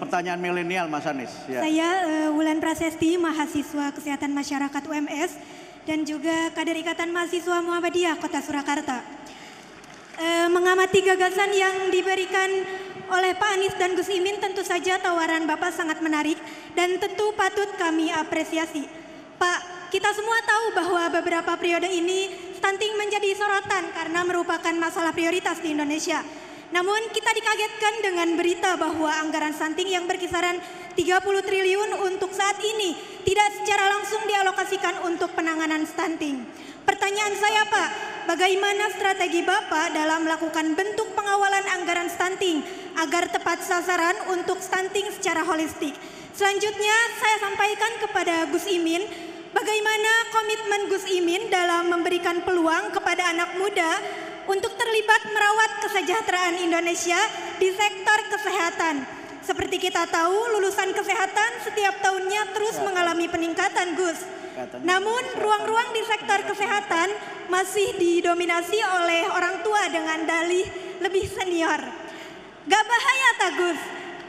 pertanyaan milenial Mas Anies. Ya. Saya Wulan Prasesti, mahasiswa Kesehatan Masyarakat UMS dan juga kader Ikatan Mahasiswa Muhammadiyah Kota Surakarta. Mengamati gagasan yang diberikan oleh Pak Anies dan Gus Imin, tentu saja tawaran Bapak sangat menarik dan tentu patut kami apresiasi. Pak, kita semua tahu bahwa beberapa periode ini stunting menjadi sorotan karena merupakan masalah prioritas di Indonesia. Namun kita dikagetkan dengan berita bahwa anggaran stunting yang berkisaran 30 triliun untuk saat ini tidak secara langsung dialokasikan untuk penanganan stunting. Pertanyaan saya Pak, bagaimana strategi Bapak dalam melakukan bentuk pengawalan anggaran stunting agar tepat sasaran untuk stunting secara holistik? Selanjutnya saya sampaikan kepada Gus Imin, bagaimana komitmen Gus Imin dalam memberikan peluang kepada anak muda untuk terlibat merawat kesejahteraan Indonesia di sektor kesehatan. Seperti kita tahu, lulusan kesehatan setiap tahunnya terus mengalami peningkatan, Gus. Namun, ruang-ruang di sektor kesehatan masih didominasi oleh orang tua dengan dalih lebih senior. Gak bahaya, tak Gus?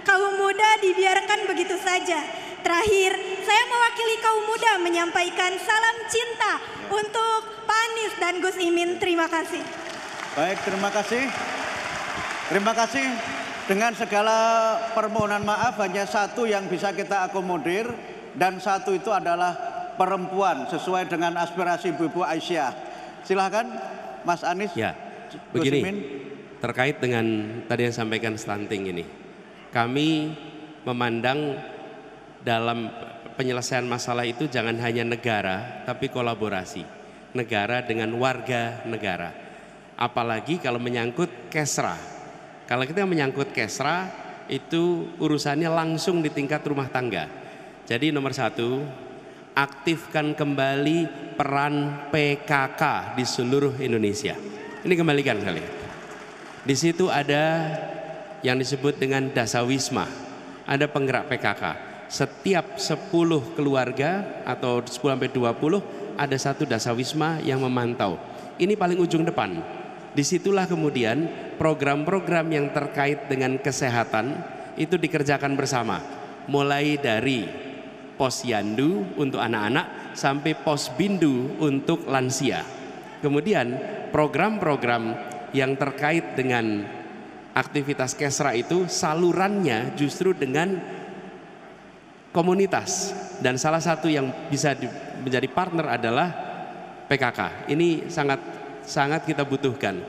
Kaum muda dibiarkan begitu saja. Terakhir, saya mewakili kaum muda menyampaikan salam cinta untuk Pak Anies dan Gus Imin. Terima kasih. Baik, terima kasih. Terima kasih. Dengan segala permohonan maaf, hanya satu yang bisa kita akomodir, dan satu itu adalah perempuan sesuai dengan aspirasi Ibu Aisyah. Silahkan Mas Anies. Ya, begini, terkait dengan tadi yang sampaikan stunting ini, kami memandang dalam penyelesaian masalah itu jangan hanya negara, tapi kolaborasi negara dengan warga negara. Apalagi kalau menyangkut kesra. Kalau kita menyangkut kesra, itu urusannya langsung di tingkat rumah tangga. Jadi nomor satu, aktifkan kembali peran PKK di seluruh Indonesia. Ini kembalikan kali. Di situ ada yang disebut dengan dasawisma, ada penggerak PKK. Setiap 10 keluarga atau 10-20 ada satu dasawisma yang memantau. Ini paling ujung depan. Disitulah kemudian program-program yang terkait dengan kesehatan itu dikerjakan bersama. Mulai dari posyandu untuk anak-anak sampai posbindu untuk lansia. Kemudian program-program yang terkait dengan aktivitas kesra itu salurannya justru dengan komunitas. Dan salah satu yang bisa menjadi partner adalah PKK. Ini sangat kita butuhkan,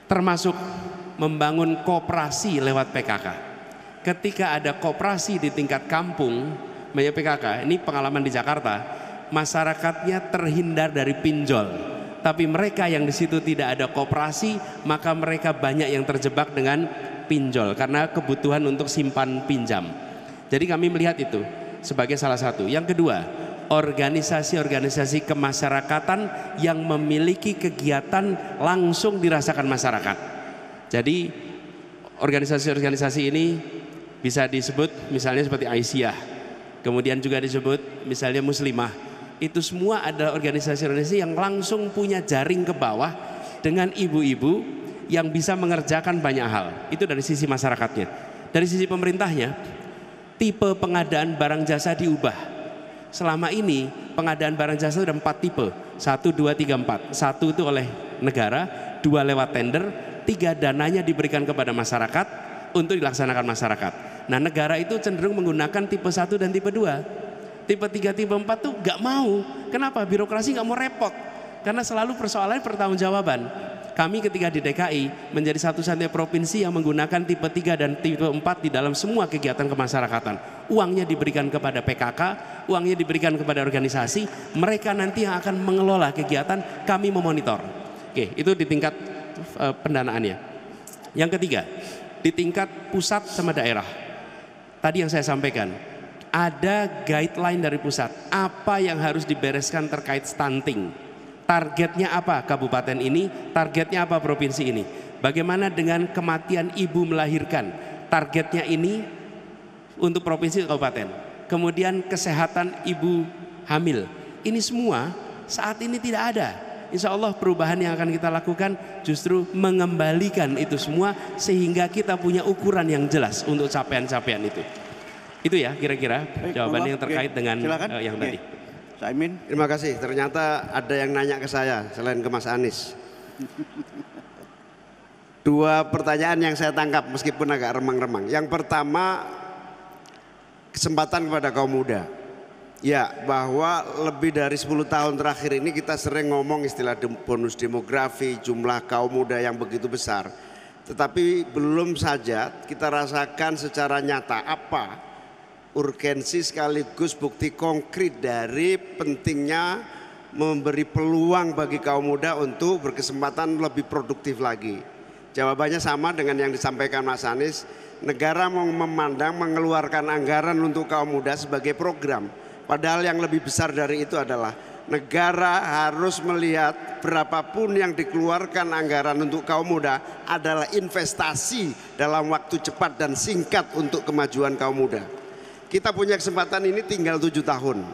termasuk membangun koperasi lewat PKK. Ketika ada koperasi di tingkat kampung, banyak PKK. Ini pengalaman di Jakarta, masyarakatnya terhindar dari pinjol. Tapi mereka yang di situ tidak ada koperasi, maka mereka banyak yang terjebak dengan pinjol karena kebutuhan untuk simpan pinjam. Jadi kami melihat itu sebagai salah satu. Yang kedua, organisasi-organisasi kemasyarakatan yang memiliki kegiatan langsung dirasakan masyarakat. Jadi organisasi-organisasi ini bisa disebut misalnya seperti Aisyah, kemudian juga disebut misalnya Muslimah. Itu semua ada organisasi-organisasi yang langsung punya jaring ke bawah dengan ibu-ibu yang bisa mengerjakan banyak hal. Itu dari sisi masyarakatnya. Dari sisi pemerintahnya, tipe pengadaan barang jasa diubah. Selama ini pengadaan barang jasa ada 4 tipe, 1, 2, 3, 4. 1 itu oleh negara, 2 lewat tender, 3 dananya diberikan kepada masyarakat untuk dilaksanakan masyarakat. Nah, negara itu cenderung menggunakan tipe 1 dan tipe 2. Tipe 3, tipe 4 tuh gak mau. Kenapa? Birokrasi gak mau repot. Karena selalu persoalannya pertanggungjawaban. Kami ketika di DKI menjadi satu-satunya provinsi yang menggunakan tipe 3 dan tipe 4 di dalam semua kegiatan kemasyarakatan. Uangnya diberikan kepada PKK, uangnya diberikan kepada organisasi, mereka nanti yang akan mengelola kegiatan, kami memonitor. Oke, itu di tingkat pendanaannya. Yang ketiga, di tingkat pusat sama daerah. Tadi yang saya sampaikan, ada guideline dari pusat, apa yang harus dibereskan terkait stunting. Targetnya apa kabupaten ini, targetnya apa provinsi ini. Bagaimana dengan kematian ibu melahirkan, targetnya ini untuk provinsi kabupaten. Kemudian kesehatan ibu hamil, ini semua saat ini tidak ada. insya Allah perubahan yang akan kita lakukan justru mengembalikan itu semua sehingga kita punya ukuran yang jelas untuk capaian-capaian itu. Itu ya kira-kira jawaban yang terkait dengan yang tadi. Caimin. Terima kasih. Ternyata ada yang nanya ke saya selain ke Mas Anies. Dua pertanyaan yang saya tangkap meskipun agak remang-remang. Yang pertama, kesempatan kepada kaum muda. Ya, bahwa lebih dari 10 tahun terakhir ini kita sering ngomong istilah bonus demografi, jumlah kaum muda yang begitu besar. Tetapi belum saja kita rasakan secara nyata apa urgensi sekaligus bukti konkret dari pentingnya memberi peluang bagi kaum muda untuk berkesempatan lebih produktif lagi. Jawabannya sama dengan yang disampaikan Mas Anies, negara mau memandang mengeluarkan anggaran untuk kaum muda sebagai program. Padahal yang lebih besar dari itu adalah negara harus melihat berapapun yang dikeluarkan anggaran untuk kaum muda adalah investasi dalam waktu cepat dan singkat untuk kemajuan kaum muda. Kita punya kesempatan ini tinggal 7 tahun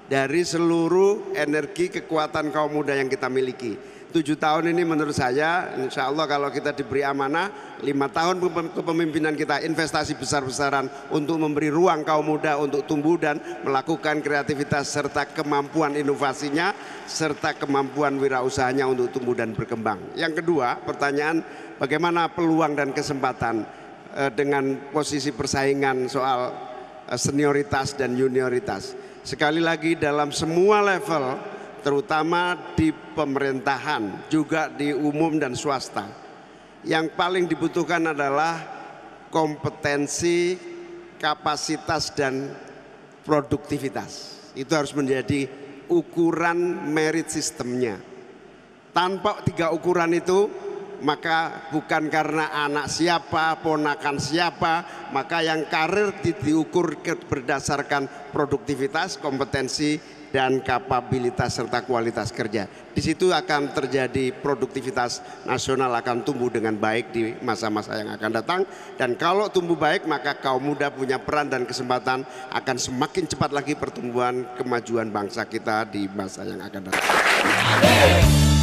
dari seluruh energi kekuatan kaum muda yang kita miliki. 7 tahun ini menurut saya insya Allah kalau kita diberi amanah 5 tahun kepemimpinan kita investasi besar-besaran untuk memberi ruang kaum muda untuk tumbuh dan melakukan kreativitas serta kemampuan inovasinya serta kemampuan wirausahanya untuk tumbuh dan berkembang. Yang kedua, pertanyaan bagaimana peluang dan kesempatan dengan posisi persaingan soal senioritas dan junioritas. Sekali lagi dalam semua level terutama di pemerintahan, juga di umum dan swasta. Yang paling dibutuhkan adalah kompetensi, kapasitas, dan produktivitas. Itu harus menjadi ukuran merit sistemnya. Tanpa 3 ukuran itu, maka bukan karena anak siapa, ponakan siapa, maka yang karir diukur berdasarkan produktivitas, kompetensi, dan kapabilitas serta kualitas kerja. Di situ akan terjadi produktivitas nasional akan tumbuh dengan baik di masa-masa yang akan datang. Dan kalau tumbuh baik maka kaum muda punya peran dan kesempatan akan semakin cepat lagi pertumbuhan kemajuan bangsa kita di masa yang akan datang.